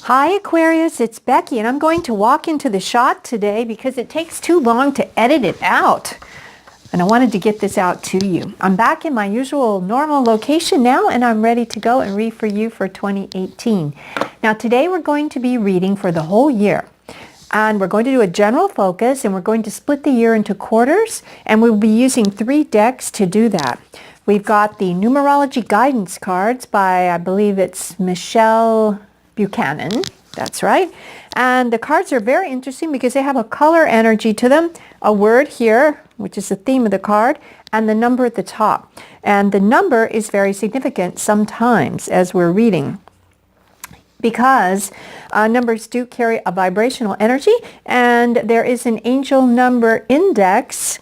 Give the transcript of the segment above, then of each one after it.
Hi Aquarius, it's Becky, and I'm going to walk into the shot today because it takes too long to edit it out. And I wanted to get this out to you. I'm back in my usual normal location now, and I'm ready to go and read for you for 2018. Now today we're going to be reading for the whole year. And we're going to do a general focus, and we're going to split the year into quarters, and we'll be using 3 decks to do that. We've got the numerology guidance cards by, I believe it's Michelle Buchanan, that's right. And the cards are very interesting because they have a color energy to them, a word here, which is the theme of the card, and the number at the top. And the number is very significant sometimes as we're reading, because numbers do carry a vibrational energy, and there is an angel number index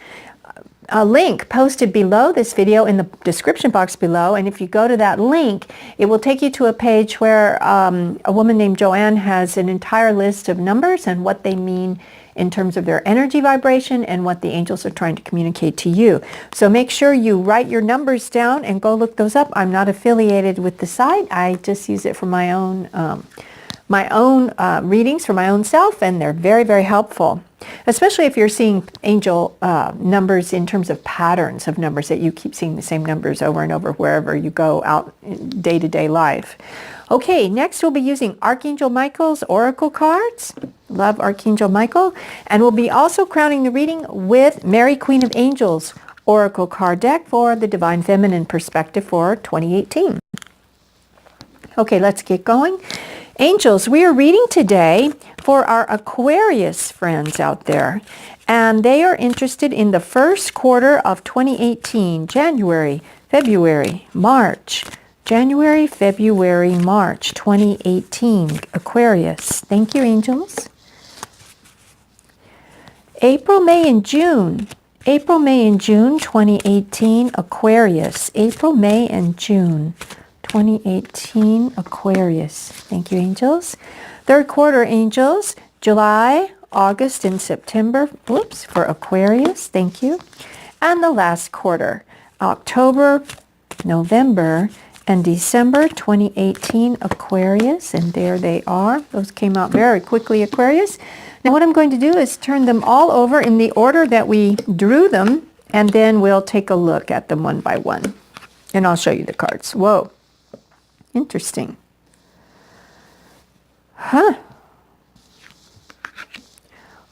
a link posted below this video in the description box below, and if you go to that link, it will take you to a page where a woman named Joanne has an entire list of numbers and what they mean in terms of their energy vibration and what the angels are trying to communicate to you. So make sure you write your numbers down and go look those up. I'm not affiliated with the site. I just use it for my own readings for my own self, and they're very, very helpful, especially if you're seeing angel numbers in terms of patterns of numbers, that you keep seeing the same numbers over and over wherever you go out in day-to-day life. Okay, next we'll be using Archangel Michael's Oracle cards. Love Archangel Michael. And we'll be also crowning the reading with Mary Queen of Angels Oracle card deck for the Divine Feminine perspective for 2018. Okay, let's get going. Angels, we are reading today for our Aquarius friends out there, and they are interested in the first quarter of 2018, January, February, March. January, February, March 2018, Aquarius. Thank you, angels. April, May, and June. April, May, and June 2018, Aquarius. April, May, and June 2018, Aquarius. Thank you, angels. Third quarter, angels, July, August, and September, for Aquarius. Thank you. And the last quarter, October, November, and December 2018, Aquarius. And there they are. Those came out very quickly, Aquarius. Now what I'm going to do is turn them all over in the order that we drew them, and then we'll take a look at them one by one. And I'll show you the cards. Whoa. Interesting. Huh.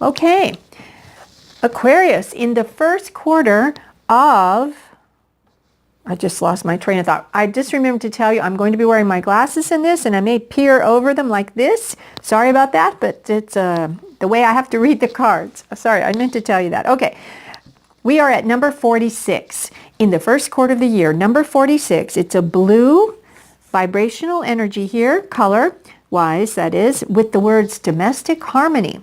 Okay. Aquarius, in the first quarter of, I just lost my train of thought. I just remembered to tell you I'm going to be wearing my glasses in this, and I may peer over them like this. Sorry about that, but it's the way I have to read the cards. Sorry, I meant to tell you that. Okay. We are at number 46 in the first quarter of the year. Number 46. It's a blue vibrational energy here, color-wise, that is, with the words domestic harmony.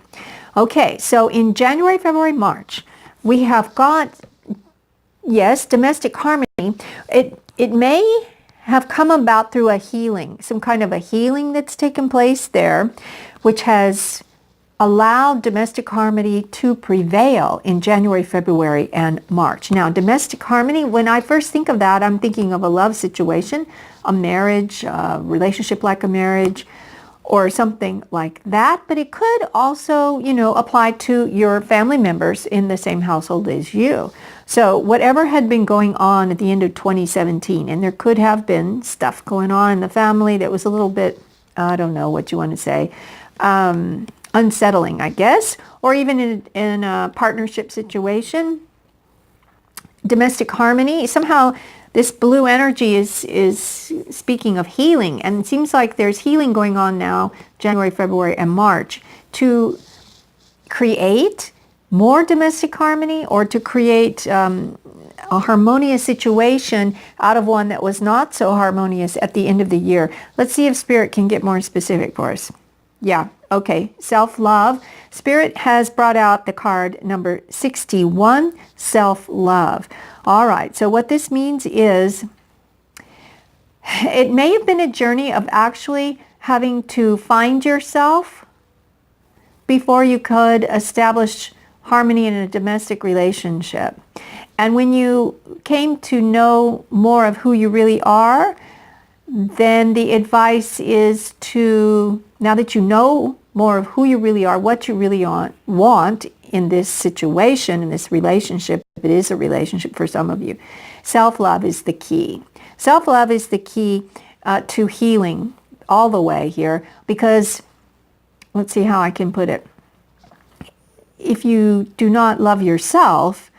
Okay, so in January, February, March, we have got, yes, domestic harmony. It may have come about through a healing, some kind of a healing that's taken place there, which has allowed domestic harmony to prevail in January, February, and March. Now, domestic harmony, when I first think of that, I'm thinking of a love situation, a marriage, a relationship like a marriage, or something like that. But it could also, apply to your family members in the same household as you. So whatever had been going on at the end of 2017, and there could have been stuff going on in the family that was a little bit, I don't know what you want to say, unsettling, I guess, or even in a partnership situation, domestic harmony. Somehow this blue energy is speaking of healing, and it seems like there's healing going on now, January, February, and March, to create more domestic harmony, or to create a harmonious situation out of one that was not so harmonious at the end of the year. Let's see if Spirit can get more specific for us. Yeah, okay, self-love. Spirit has brought out the card number 61, self-love. All right, so what this means is it may have been a journey of actually having to find yourself before you could establish harmony in a domestic relationship. And when you came to know more of who you really are, then the advice is to, now that you know more of who you really are, what you really want in this situation, in this relationship, if it is a relationship for some of you, self-love is the key. Self-love is the key to healing all the way here, because let's see how I can put it. If you do not love yourself,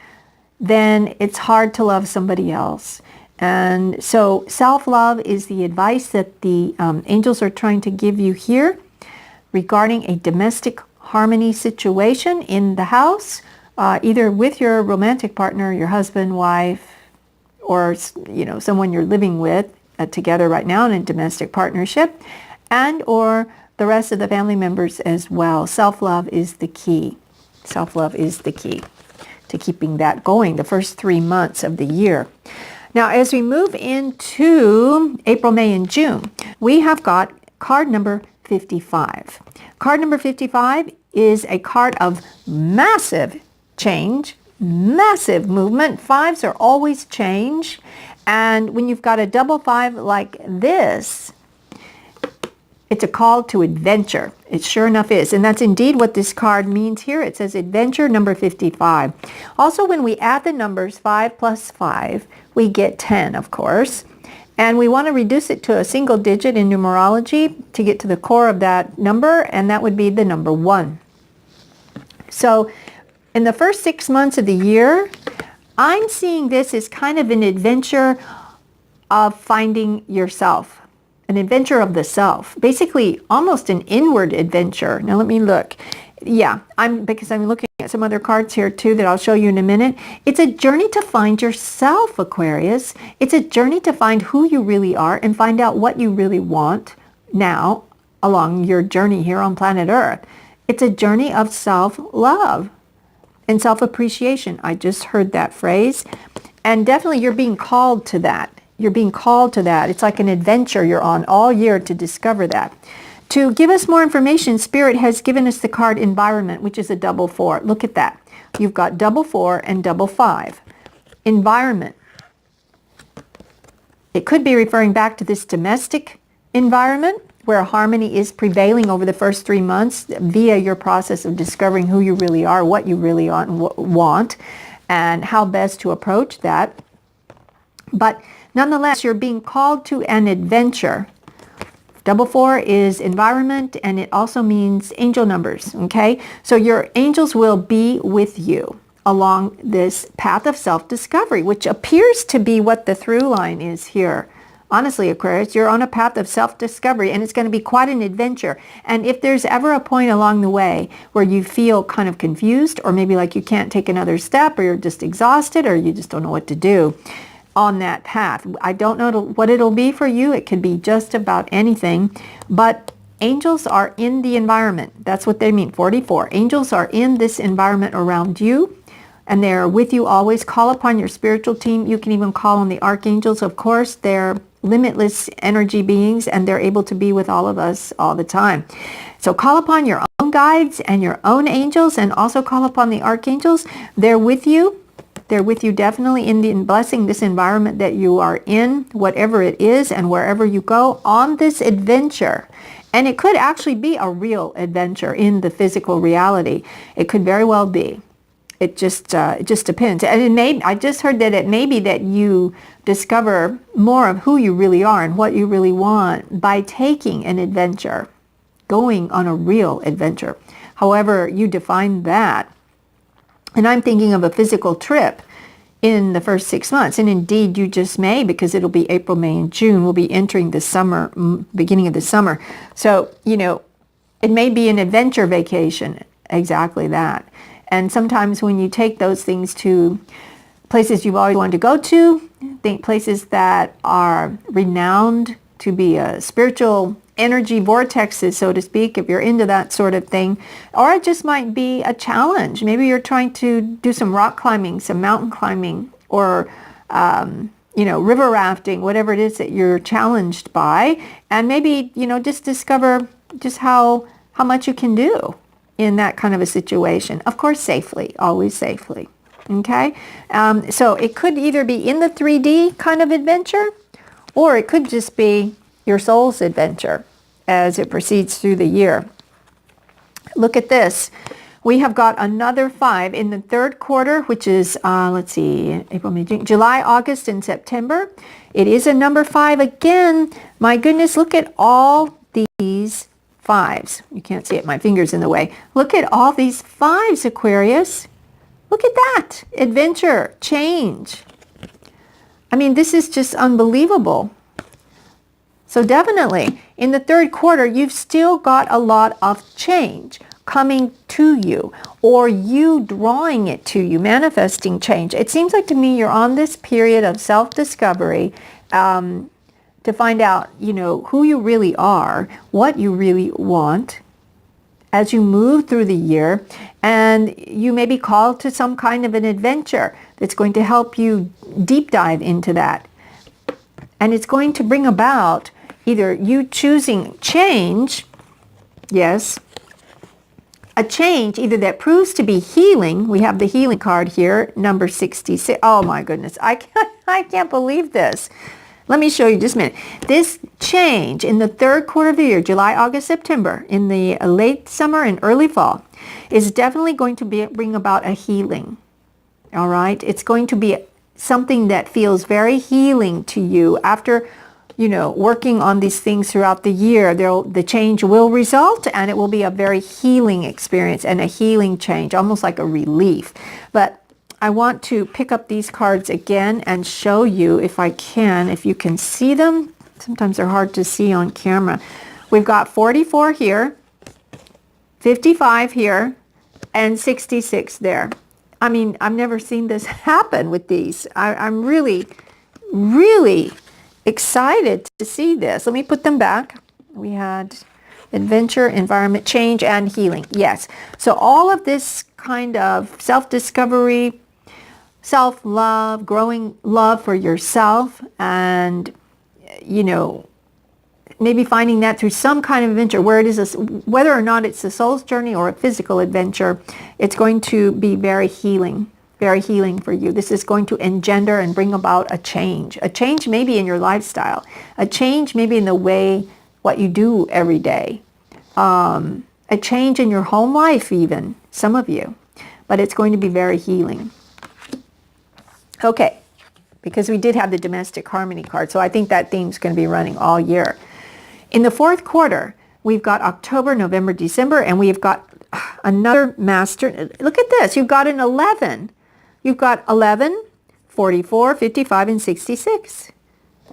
then it's hard to love somebody else. And so self-love is the advice that the angels are trying to give you here regarding a domestic harmony situation in the house, either with your romantic partner, your husband, wife, or someone you're living with together right now in a domestic partnership, and or the rest of the family members as well. Self-love is the key. Self-love is the key to keeping that going the first 3 months of the year. Now, as we move into April, May, and June, we have got card number 55. Card number 55 is a card of massive change, massive movement. Fives are always change. And when you've got a double five like this, it's a call to adventure. It sure enough is. And that's indeed what this card means here. It says adventure number 55. Also, when we add the numbers 5 plus 5, we get 10, of course. And we want to reduce it to a single digit in numerology to get to the core of that number, and that would be the number 1. So in the first 6 months of the year, I'm seeing this as kind of an adventure of finding yourself. An adventure of the self, basically almost an inward adventure. Now let me look. Yeah, because I'm looking at some other cards here too that I'll show you in a minute. It's a journey to find yourself, Aquarius. It's a journey to find who you really are and find out what you really want now along your journey here on planet Earth. It's a journey of self-love and self-appreciation. I just heard that phrase. And definitely you're being called to that. You're being called to that. It's like an adventure you're on all year to discover that. To give us more information, Spirit has given us the card Environment, which is a double 4. Look at that. You've got double 4 and double 5. Environment. It could be referring back to this domestic environment where harmony is prevailing over the first 3 months via your process of discovering who you really are, what you really want, and how best to approach that. But nonetheless, you're being called to an adventure. Double 4 is environment, and it also means angel numbers, okay? So your angels will be with you along this path of self-discovery, which appears to be what the through line is here. Honestly, Aquarius, you're on a path of self-discovery, and it's going to be quite an adventure. And if there's ever a point along the way where you feel kind of confused, or maybe like you can't take another step, or you're just exhausted, or you just don't know what to do on that path. I don't know what it'll be for you. It could be just about anything, but angels are in the environment. That's what they mean, 44. Angels are in this environment around you, and they're with you always. Call upon your spiritual team. You can even call on the archangels. Of course, they're limitless energy beings, and they're able to be with all of us all the time. So call upon your own guides and your own angels, and also call upon the archangels. They're with you. They're with you definitely in blessing this environment that you are in, whatever it is, and wherever you go on this adventure. And it could actually be a real adventure in the physical reality. It could very well be. It just depends. And I just heard that it may be that you discover more of who you really are and what you really want by taking an adventure, going on a real adventure. However you define that. And I'm thinking of a physical trip in the first 6 months. And indeed, you just may, because it'll be April, May, and June. We'll be entering the summer, beginning of the summer. So, it may be an adventure vacation, exactly that. And sometimes when you take those things to places you've always wanted to go to, think places that are renowned to be a spiritual energy vortexes, so to speak, if you're into that sort of thing. Or it just might be a challenge. Maybe you're trying to do some rock climbing, some mountain climbing, or river rafting, whatever it is that you're challenged by, and maybe just discover just how much you can do in that kind of a situation. Of course, safely, always safely. Okay, so it could either be in the 3D kind of adventure, or it could just be your soul's adventure as it proceeds through the year. Look at this. We have got another 5 in the third quarter, which is, let's see, April, May, June, July, August, and September. It is a number 5 again. My goodness, look at all these 5s. You can't see it, my finger's in the way. Look at all these 5s, Aquarius. Look at that. Adventure, change. I mean, this is just unbelievable. So definitely, in the third quarter, you've still got a lot of change coming to you, or you drawing it to you, manifesting change. It seems like to me you're on this period of self-discovery to find out, you know, who you really are, what you really want as you move through the year, and you may be called to some kind of an adventure that's going to help you deep dive into that. And it's going to bring about either you choosing change, yes, a change either that proves to be healing. We have the healing card here, number 66. Oh my goodness, I can't believe this. Let me show you just a minute. This change in the third quarter of the year, July, August, September, in the late summer and early fall, is definitely going to bring about a healing. All right? It's going to be something that feels very healing to you after, you know, working on these things throughout the year. The change will result, and it will be a very healing experience and a healing change, almost like a relief. But I want to pick up these cards again and show you, if I can, if you can see them. Sometimes they're hard to see on camera. We've got 44 here, 55 here, and 66 there. I mean, I've never seen this happen with these. I'm really, really excited to see this. Let me put them back. We had adventure, environment, change, and healing. Yes. So all of this kind of self-discovery, self-love, growing love for yourself, and, you know, maybe finding that through some kind of adventure, where it is, whether or not it's a soul's journey or a physical adventure, it's going to be very healing for you. This is going to engender and bring about a change maybe in your lifestyle, a change maybe in the way what you do every day, a change in your home life even, some of you, but it's going to be very healing. Okay, because we did have the domestic harmony card, so I think that theme's going to be running all year. In the fourth quarter, we've got October, November, December, and we've got another master. Look at this. You've got an 11. You've got 11, 44, 55, and 66.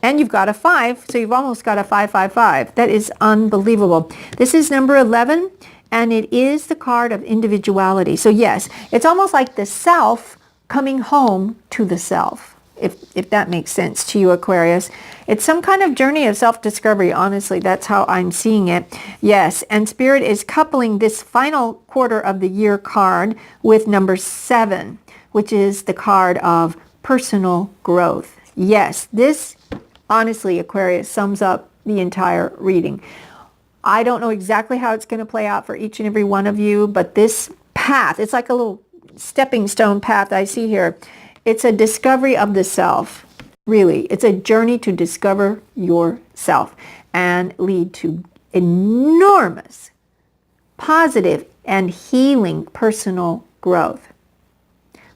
And you've got a 5, so you've almost got a 555. That is unbelievable. This is number 11, and it is the card of individuality. So yes, it's almost like the self coming home to the self, if that makes sense to you, Aquarius. It's some kind of journey of self-discovery. Honestly, that's how I'm seeing it. Yes, and Spirit is coupling this final quarter of the year card with number 7, which is the card of personal growth. Yes, this, honestly, Aquarius, sums up the entire reading. I don't know exactly how it's going to play out for each and every one of you, but this path, it's like a little stepping stone path I see here. It's a discovery of the self. Really, it's a journey to discover yourself and lead to enormous, positive, and healing personal growth.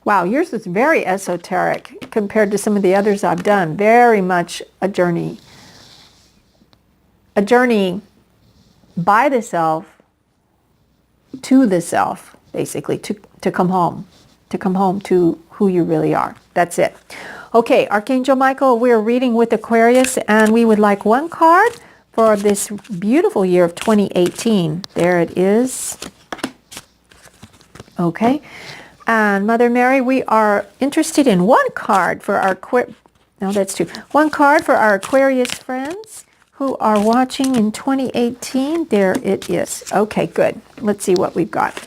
Wow, yours is very esoteric compared to some of the others I've done. Very much a journey by the self, to the self, basically, to come home to who you really are. That's it. Okay, Archangel Michael, we're reading with Aquarius, and we would like one card for this beautiful year of 2018. There it is. Okay. And Mother Mary, we are interested in one card for our one card for our Aquarius friends who are watching in 2018. There it is. Okay, good. Let's see what we've got.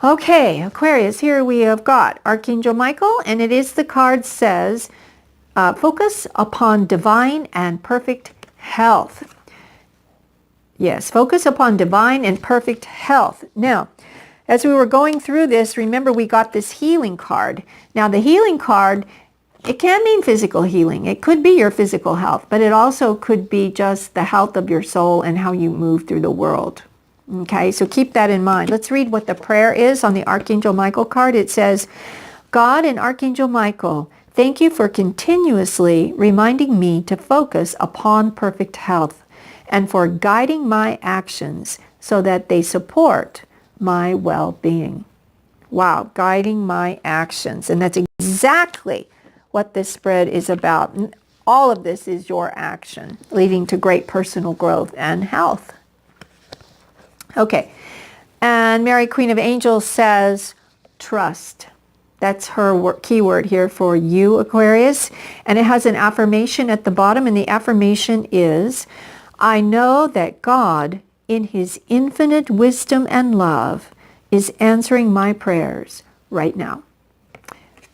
Okay, Aquarius, here we have got Archangel Michael, and it is the card says, focus upon divine and perfect health. Yes, focus upon divine and perfect health. Now, as we were going through this, remember we got this healing card. Now, the healing card It can mean physical healing. It could be your physical health, but it also could be just the health of your soul and how you move through the world. Okay, so keep that in mind. Let's read what the prayer is on the Archangel Michael card. It says, God and Archangel Michael, thank you for continuously reminding me to focus upon perfect health and for guiding my actions so that they support my well-being. Wow, guiding my actions. And that's exactly what this spread is about. All of this is your action, leading to great personal growth and health. Okay, and Mary, Queen of Angels, says trust. That's her keyword here for you, Aquarius. And it has an affirmation at the bottom, and the affirmation is, I know that God, in his infinite wisdom and love, is answering my prayers right now.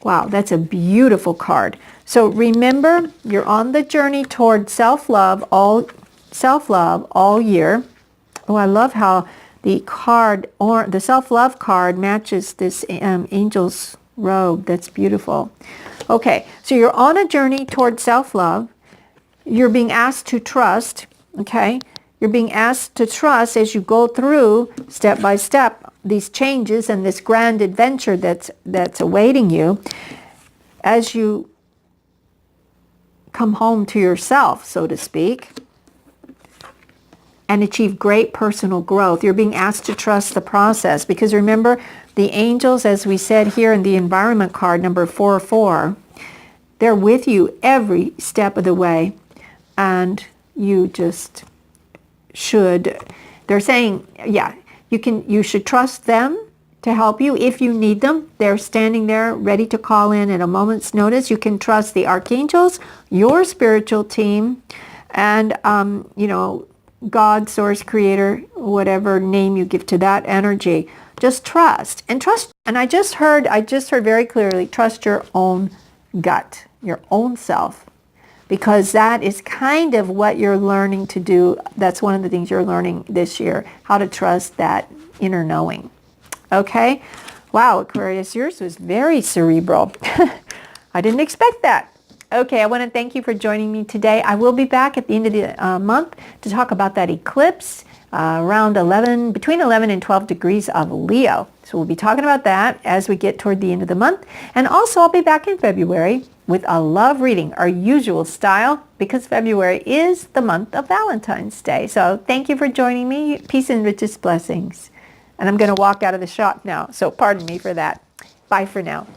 Wow, that's a beautiful card. So remember, you're on the journey toward self-love all year. Oh, I love how the card, or the self-love card, matches this angel's robe. That's beautiful. Okay, so you're on a journey toward self-love. You're being asked to trust, okay? You're being asked to trust as you go through, step by step, these changes and this grand adventure that's awaiting you as you come home to yourself, so to speak, and achieve great personal growth. You're being asked to trust the process because remember, the angels, as we said here in the environment card, number 44, they're with you every step of the way, and you just should, they're saying, yeah, you should trust them to help you if you need them. They're standing there ready to call in at a moment's notice. You can trust the archangels, your spiritual team, and God, source, creator, whatever name you give to that energy. Just trust. And I just heard very clearly, trust your own gut, your own self, because that is kind of what you're learning to do. That's one of the things you're learning this year, how to trust that inner knowing. Okay? Wow, Aquarius, yours was very cerebral. I didn't expect that. Okay, I want to thank you for joining me today. I will be back at the end of the month to talk about that eclipse around between 11 and 12 degrees of Leo. So we'll be talking about that as we get toward the end of the month. And also I'll be back in February with a love reading, our usual style, because February is the month of Valentine's Day. So thank you for joining me. Peace and richest blessings. And I'm going to walk out of the shop now, so pardon me for that. Bye for now.